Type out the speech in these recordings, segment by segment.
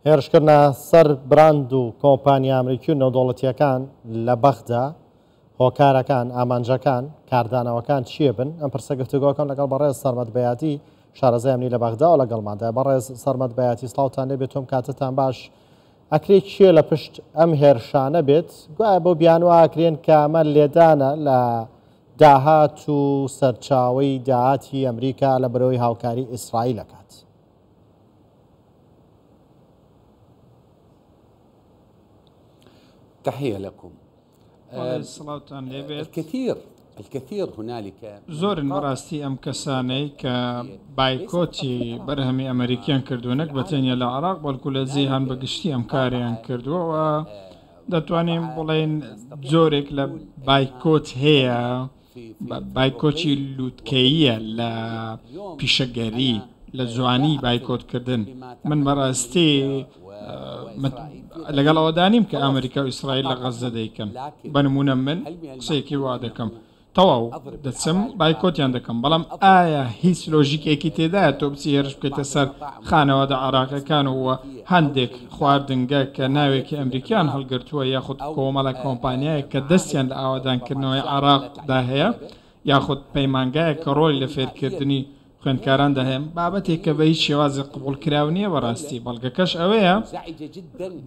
هێرشکردنە سەر براند و کۆمپانیا ئەمریکی و نێودەوڵەتیەکان لە بەغدا هۆکارەکان ئامانجەکان کاردانەوەکان چیە بن؟ ئەم پرسە گفتوگۆکەم لەگەڵ بەڕێز سەرمەد بەیاتی شارەزای ئەمنی لە بەغدا و لەگەڵماندا. بەڕێز سەرمەد بەیاتی سڵاوتان لێبێت، تۆم کاتتان باش. ئەکرێت چیە لە پشت ئەم هێرشانە بێت؟ گوایە بۆ بیانوە ئەکرێن کە ئەمە لێدانە لە داهات و سەرچاوەی داهاتی ئەمریکا لە بەرەوەی هاوکاری ئیسرائیل دەکات. تحية لكم. الكثير هنالك زۆرن بەڕاستی ئەم کەسانەی کە بایکۆتی بەرهەمی ئەمریکیان کردوونەک بەتێنە لە عێراق بەڵکو لە جیهان بەگشتی ئەم کاریان کردووە. دەتوانین بڵێن جۆرێک لە بایکۆت هەیە، بایکۆتی لووتکەیە لە پیشەگەری لە جوانی بایکۆتکردن. من بەڕاستی لەگەڵ ئەوەدانیم کە ئەمریکا و ئیسرائیل لە غەزە دەیکەن. بەنمونە من قسەیەکی وا دەکەم، تەواو دەچم بایکۆتیان دەکەم، بەڵام ئایا هیچ لۆژیکێکی تێدایە تۆ بچی هێرش بکەیتە سەر خانەوەدە عێراقیەکان و هەندێک خواردنگە کە ناوێکی ئەمریکیان هەڵگرتووە یاخود کۆمەڵە کۆمپانیایە کە دەستیان لە ئاوادانکردنەوەی عێراقدا هەیە یاخود پەیمانگایە کە ڕۆی لە فێرکردنی خوێندکاران دەهێن، بابەتێک کە بە هیچ شێوازی قبول کراو نییە. بەڕاستی بەڵگەکەش ئەوەیە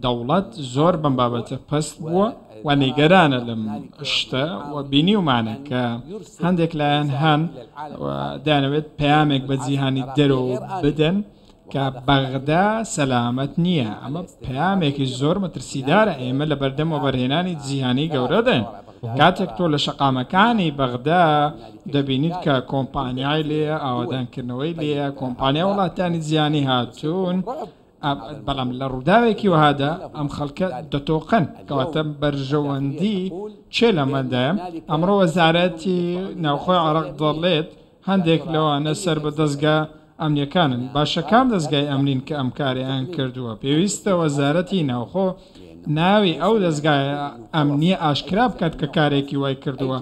دەوڵەت زۆر بەم بابەتە پەست بووە و نیگەرانە لەم شتە و بینیومانە کە هەندێک لایەن هەن دەیانەوێت پەیامێک بە جیهانی دەرەوە بدەن کە بەغدا سەلامەت نییە. ئەمە پەیامێکی زۆر مەترسیدارە. ئێمە لە بەردەم وەبەرهێنانی جیهانی گەورە دەن. کاتێک تۆ لە شەقامەکانی بەغدا دەبینیت کە کۆمپانیای لێە، ئاوادانکردنەوەی لێە، کۆمپانیا وڵاتانی جیهانی هاتوون، بەڵام لە ڕووداوێکی وهادا ئەم خەڵکە دەتۆقن کەواتە بەرژەوەندی چێ لەمەدایە. ئەمڕۆ وەزارەتی ناوخۆی عێراق دەڵێت هەندێک لەوانە سەر بە دەستگا ئەمنیەکانن. باشە کام دەستگای ئەمنین کە ئەم کاریان کردووە؟ پێویستە وەزارەتی ناوخۆ ناوی ئەو دەستگای ئەمنیە ئاشکرا بکات کە کارێکی وای کردووە.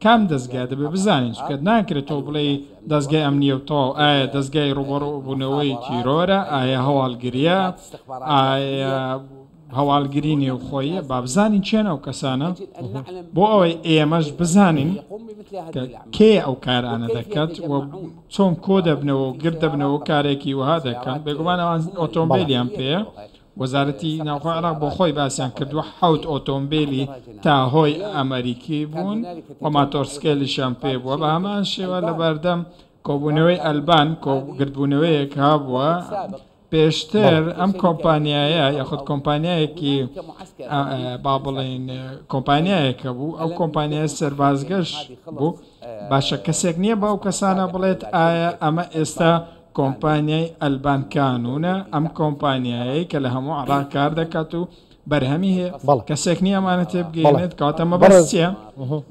کام دەستگا دەبێ بزانین، چکە ناکرێت تۆ بڵێ دەستگای ئەمنیە و تۆ ئایا دەستگای ڕوبەڕووبوونەوەی تیرۆرە، ئایا هەواڵگریە، ئایا هەواڵگری نێوخۆیە، با بزانین چێنە ئەو کەسانە بۆ ئەوەی ئێمەش بزانین کێ ئەو کارانە دەکات و چۆن کۆ دەبنەوە و گرد دەبنەوە کارێکی وها دەکەن. بێگومان ئەوان ئۆتۆمبیلیان پێەیە. وەزارەتی ناوخۆی عێراق بۆ خۆی باسییان کردووە 7 ئۆتۆمبیلی تاهۆی ئەمریکی بوون و ماتۆرسکێلیشیان پێ بووە. بە هەمان شێوە لە بەردەم کۆبوونەوەی ئەلبان کۆگرتبوونەوەیەک هابووە. پێشتر ئەم کۆمپانیایە یاخود کۆمپانیایەکی با بڵێن کۆمپانیایەکە بوو، ئەو کۆمپانیای سەربازگەشت بوو. باشە کەسێک نییە بە ئەو کەسانە بڵێت ئایا ئەمە ئێستا کۆمپانیای ئەلبان کانونە، ئەم کۆمپانیایی کە لە هەموو عێراق کار دەکات و بەرهەمی هەیە. کەسێک نییە ئەمانە تێبگەێنێت کەواتە مەبەست چییە؟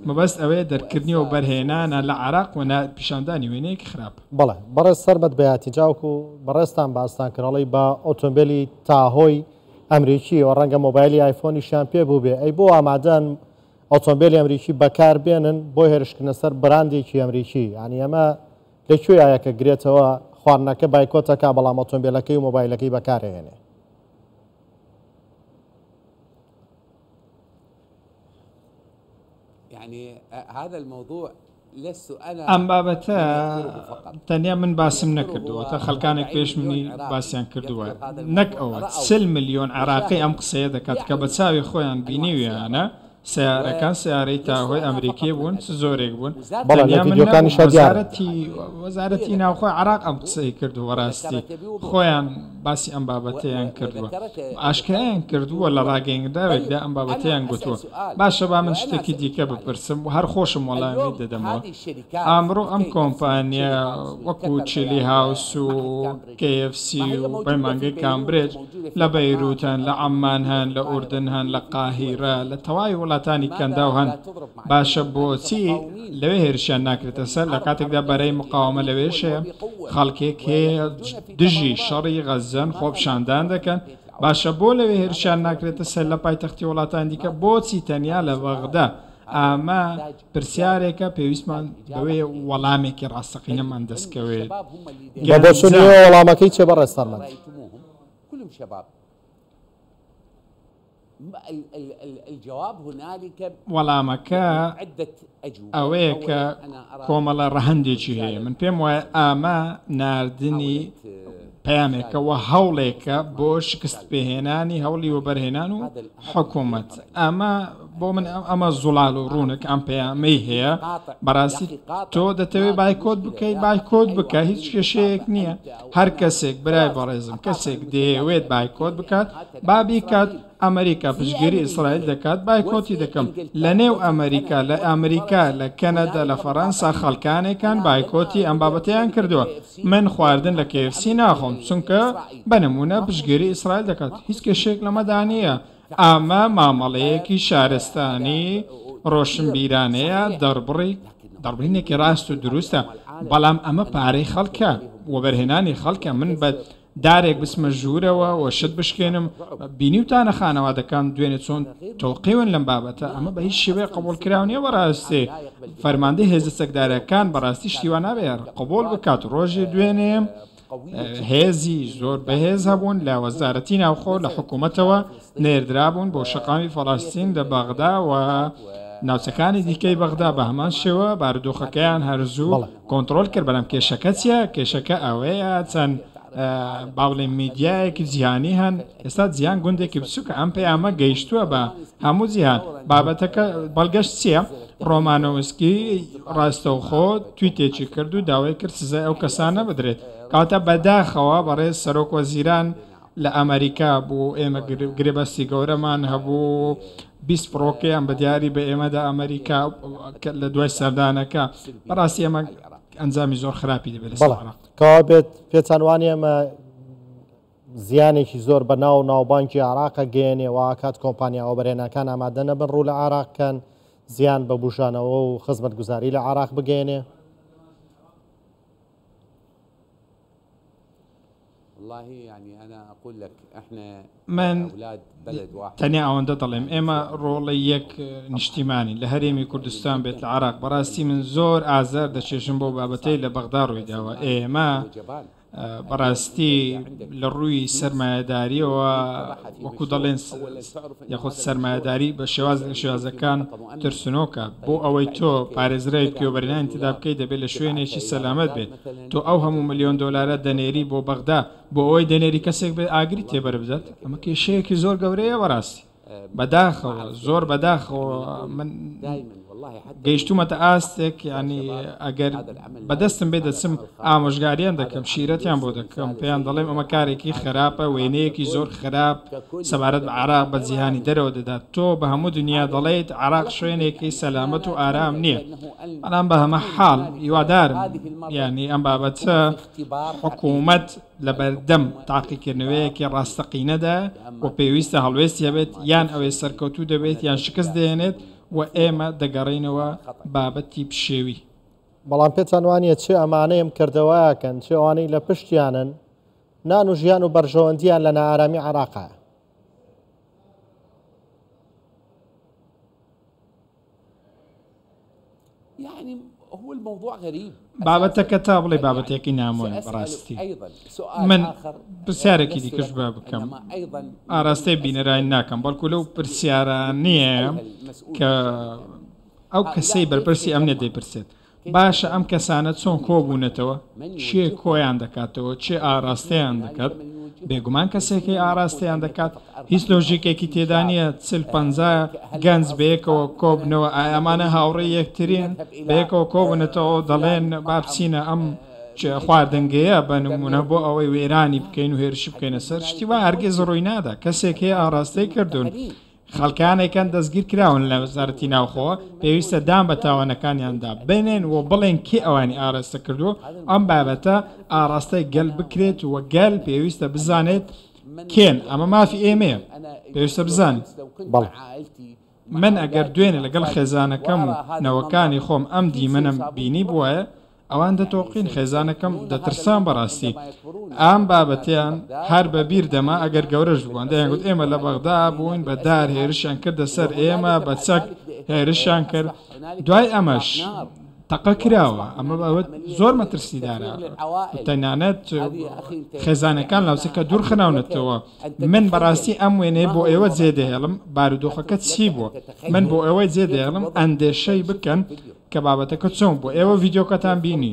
مەبەست ئەوەیە دەرکردنی و بەرهێنانە لە عێراق و پیشاندانی وێنەیەکی خراپ. بەڵێ بەڕێز سەرمەد بەیاتی جاوکو بەڕێستان باستان کراڵی بە ئۆتۆمبیلی تاهۆی ئەمریکی و ڕەنگە مۆبایلی ئایفۆنیشیان پێ بوو بێ، ئەی بۆ ئامادەن ئۆتۆمبیلی ئەمریکی بەکار بێنن بۆ هێرشکردنە سەر براندێکی ئەمریکی؟ یعنی ئەمە لەکوێ ئایا کە گرێتەوە خواردنەکە بایکۆتەکە بەڵام ئۆتۆمبیلەکەی و مۆبایلەکەی بەکارهێنێ؟ ئەم بابەتە تەنیا من باسم نەکردووە، تا خەڵکانێک پێش منی باسییان کردووە. نەک ئەوە 40 ملیۆن عێراقی ئەم قسەیە دەکات کە بە چاوی خۆیان بینیویانە سیارەکان سیارەی تاهۆی ئەمریکی بوون، چ زۆرێک بوون. وەزارەتی ناوخۆی عێراق ئەم قسەی کردووە، ڕاستی خۆیان باسی ئەم بابەتەیان کردووە، ئاشکرایان کردووە لە ڕاگەیەنگداوێکدا ئەم بابەتەیان گوتووە. باشە با من شتێکی دیکە بپرسم و هەر خۆشم وەڵامی دەدەمەوە. ئامڕۆ ئەم کۆمپانیە وەکو چیلی هاوس و KFC و بەرمانگەی کامبرێج لە بەیروت هەن، لە عەمان هەن، لە ئوردن هەن، لە قاهیرە، لە تەواوی وڵاتانی کەنداو هەن. باشە بۆچی لەوێ هێرشیان ناکرێتە سەر لە کاتێکدا بەرەی مقاومە لەوێشەیە خەڵکێک هەیە دژی شەڕی غەزەن خۆپشاندان دەکەن؟ باشە بۆ لەوێ هێرشیان ناکرێتە سەر لە پایتەختی وڵاتان دیکە؟ بۆچی تەنیا لە بەغدا؟ ئەمە پرسیارێکە پێویستمان بەوەی وەڵامێکی ڕاستەقینەمان دەستکەوێت. بۆچونی وەڵامەکەی چێ بەڕێز سەرمەد؟ الجواب هنالك وەڵامەکە عدة أجوبة. ئەوەیە کە کۆمەڵە ڕەهەندێکی هەیە من پێم وایە ئامە ناردنی پامێکەوە هەوڵێکە بۆ شکست پێهێنانی هەوڵی وەبەرهێنان و حکوومەت ئەمە بۆ من ئەمە زوڵال و ڕوونک ئەم پەیامەی هەیە بەڕاستی تۆ دەتەوێت بایکۆت بکەیت بایکۆت بکە هیچ کێشەیەک نییە هەر کەسێک برای بەڕێزم کەسێک دەیەوێت بایکۆت بکات بابی کات ئەمریکا پشگیری ئیسرائیل دەکات بایکۆتی دەکەم لە نێو ئەمریکا لە ئەمریکا لە کەنەدا لە فەڕەنسا خەڵکانێکان بایکۆتی ئەم بابەتیان کردووە من خواردن لە KFC ناخۆم چونکە بەنمونە پشگیری ئیسرائیل دەکات هیچ کێشێک لەمەدا نییە ئەمە مامەڵەیەکی شارستانی ڕۆشنبیرانەیە دەڕبڕینێکی ڕاست و دروستە بەڵام ئەمە پارەی خەڵکە وەبەرهێنانی خەڵکە من بە دارێک بسمە ژوورەوە و شت بشکێنم بینیوتانە خانەوادەکان دوێنێ چۆن تۆڵقیون لەم بابەتە ئەمە بە هیچ شێوەیە قبول کراونیە بەڕاستی فەرماندەی هێزە سەکدارەکان بەڕاستی شتیوان نابێت قبول بکات ڕۆژێ دوێنێ هێزی زۆر بەهێز هەبوون لە وەزارەتی ناوخۆ لە حکوومەتەوە نێردرابوون بۆ شەقامی فەڵاستین لە بەغدا و ناوچەکانی دیکەی بەغدا بە هەمان شێوە بارودۆخەکەیان هەرزوو کۆنتترۆل کرد بەڵام کێشەکە چیە کێشەکە ئەوەیە چەند باڵێ میدیایەکی جیهانی هەن ئێستا جیهان گوندێکی بچووکە ئەم پەیامە گەیشتووە بە هەموو جیهان بابەتەکە بەڵگەشت چییە ڕۆمانۆوسکی ڕاستەوخۆ تویتێکی کرد و داوای کرد سزای ئەو کەسانە بدرێت کاتە بەداخەوە بەڕێز سەرۆک وەزیران لە ئەمریکا بوو ئێمە گرێبەستی گەورەمان هەبوو 20 فڕۆکەیان بە دیاری بە ئێمەدا ئەمریکا لە دوای سەردانەکە بەڕاستی ئەمە ئەنجامی زۆر خراپی دەبێت کەوا بێت پێچانوانی ئەمە زیانێکی زۆر بە ناو ناوبانکی عراقە گەێنێەوە کات کۆمپانیاوە بەرێنەکان ئامادە نەبن ڕوو لە عراقکەن زیان بە بوشانەوە و خزمەت گوزاری لە عراق بگەێنێ من تەنیا ئەوەندە دەڵێم ئێمە ڕۆڵی یەک نیشتیمانی لە هەرێمی کوردستان بێت لە عراق بەڕاستی من زۆر ئازار دەچێشم بۆ بابەتەی لە بەغدا ڕوویداوە ئێمە بەڕاستی لە ڕووی سەرمایهداریەوە وەکو دەڵێن یاخود سەرمایهداری بە شێوازەکان ترسنۆکە بۆ ئەوەی تۆ پارێزرای پیوەبەرێنانی تدا بکەی دەبێت لە شوێنێکی سەلامەت بێت تۆ ئەو هەموو ملیۆن دۆلارە دەنێری بۆ بەغدا بۆ ئەوەی دەنێری کەسێک بێت ئاگری تێبەر بدات ئەمە کێشەیەکی زۆر گەورەیە بەڕاستی بەداخەوە زۆر بەداخەوە من گەیشتومەتە ئاستێک ینی ئەگەر بەدەستم بێ دەچم ئامۆژگاریان دەکەم شیرەتیان بۆ دەکەم پێیان دەڵێم ئەمە کارێکی خراپە وێنەیەکی زۆر خراپ سەبارەت بە عراق بە جیهانی دەرەوە دەدات تۆ بە هەموو دنیا دەڵێیت عراق شوێنێکی سەلامەت و ئارام نییە بەڵام بە هەمە حاڵ هیوادارم ینی ئەم بابەتە حکوومەت لە بەردەم تاقیکردنەوەیەکی ڕاستەقینەدا و پێویستە هەڵوێستی هەبێت یان ئەوەی سەرکەوتوو دەبێت یان شکست دێنێت و ئێمە دەگەڕینەوە بابەتی پشێوی بەڵام پێچانوانیە چه ئەمانەیەم کردەوەیەکەن چه ئەوانەی لە پشتیانن نان و ژیان و بەرژەوەندیان لە نائارامی عراقە بابەتەکە تا بڵێ بابەتێکی نامۆنی بەڕاستی من پرسیارێکی دیکەش با بکەم ئاراستەی بینەرای ناکەم بەڵکو لەو پرسیارانیە کە ئەو کەسەی بەرپرسی ئەم دەیپرسێت باشە ئەم کەسانە چۆن کۆبوونەتەوە چێ کۆیان دەکاتەوە چێ ئاراستەیان دەکات بێگومان کەسێکی ئاراستەیان دەکات هیچ لۆژیکێکی تێدا نیە 40-50 گەنج بەیەکەوە کۆبنەوە ئامانە هاوڕێی یەکترین بەیەکەوە کۆبنێتەوە دەڵێن بابچینە ئەم خواردنگەیە بە نمونە بۆ ئەوەی وێرانی بکەین و هێرشی بکەینە سەر شتیوە هەرگیز ڕووی نادا کەسێک هەیە ئاراستەی کردوون خەڵکانێکان دەستگیر کراون لە وەزارەتی ناوخۆوە پێویستە دام بە تاوانەکانیاندا بێنێن و بڵێن کێ ئەوانی ئاراستە کردو ئەم بابەتە ئاراستەی گەل بکرێت و گەل پێویستە بزانێت کێن ئەمە مافی ئێمەیە پێویستە بزانێت من ئەگەر دوێنێ لەگەڵ خێزانەکەم و نەوەکانی خۆم ئەم دیمەنم بینی بووە ئەوان دەتۆقین خێزانەکەم دەترسان بەڕاستی ئام بابەتیان هەر بە بیر دەما ئەگەر گەورەش بووان دەیانگوت ئێمە لە بەغدا بووین بە دار هێرشیان کردە سەر ئێمە بە چەک هێرشیان کرد دوای ئەمەش تەقە کراوە ئەمە زۆر مەترسیدارە تەنانەت خێزانەکان لاوسەکە دوور خراونەتەوە من بەڕاستی ئەم وێنێ بۆ ئێوە جێدەهێڵم بارودۆخەکە چی بووە من بۆ ئێوەی جێدەهێڵم ئەندێشەی بکەن کە بابەتەکە چۆن بۆ ئێوە ڤیددیۆکەتان بینی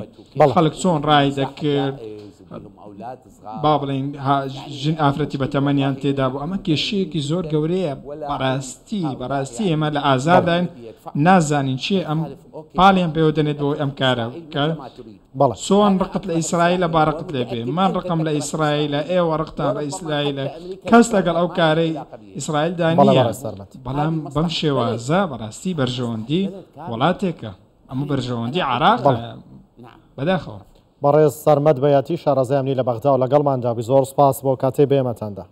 خەڵک چۆن ڕای دەکرد با بڵین ژن ئافرەتی بە تەمەنیان تێدا بوو ئەمە کێشەیەکی زۆر گەورەیە بەڕاستی ئێمە لە ئازادین نازانین چیە ئەم پاڵیان پێوە دەنێت بۆ ئەم کارە چۆن ڕقت لە ئیسرائیلە باڕقت لێ بێ من ڕقم لە ئیسرائیلە ئێوە ڕقتان لە ئیسرائیلە کەس لەگەڵ ئەو کارەی ئیسرائیلدا نییە بەڵام بەم شێوازە بەڕاستی بەرژەوەندی وڵاتێکە ئەمە بەرژەوەندی عراق بەداخەوە بەڕێز سەرمەد بەیەتی شارەزایمنی لە بەغدا و لەگەڵماندا زۆر سپاس بۆ کاتێ بێمەتاندا